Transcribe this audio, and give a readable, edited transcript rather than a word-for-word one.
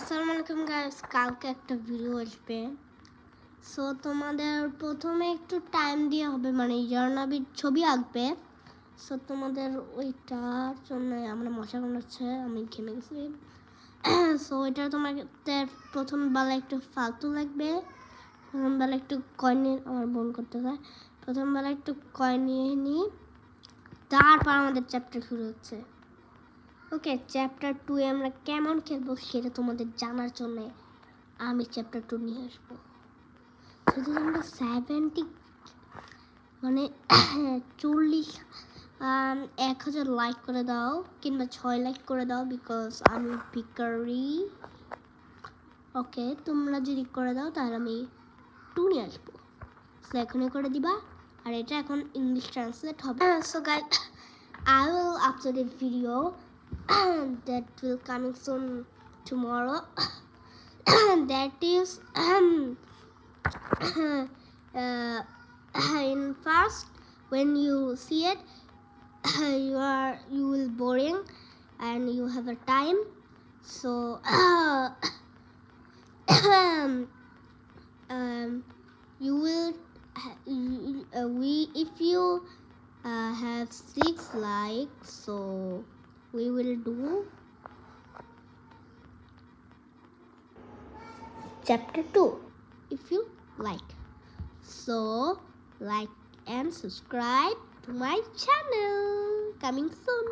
আসসালামু আলাইকুম গাইস, কালকে একটা ভিডিও আসবে। সো তোমাদের প্রথমে একটু টাইম দিয়ে হবে, মানে জার্নাবির ছবি আঁকবে। সো তোমাদের ওইটার জন্য আমরা মশা কামড়াচ্ছে, আমি ঘেমে গেছি। সো ওইটা তোমাদের প্রথম বেলা একটু ফালতু লাগবে। প্রথম বেলা একটু কয়েন নিয়ে, আমার বোন করতে হয়, প্রথম বেলা একটু কয়েন নিয়ে নিই, তারপর আমাদের চ্যাপ্টার শুরু হচ্ছে। ওকে, চ্যাপ্টার 2 এ আমরা কেমন খেলবো সেটা তোমাদের জানার জন্য আমি চ্যাপ্টার 2 নিয়ে আসবো। যদি তোমরা 70 মানে 1000 লাইক করে দাও কিংবা 6 লাইক করে দাও, বিকজ আমি ভিকারি। ওকে, তোমরা যদি করে দাও তাহলে আমি 2 নিয়ে আসবো। সো এখনই করে দিবা, আর এটা এখন ইংলিশ ট্রান্সলেট হবে। So guys, I will upload a video that will coming soon tomorrow. That is in first, when you see it, you will boring and you have a time. So you will if you have 6 likes, so we will do chapter 2 if you like. So like and subscribe to my channel, coming soon.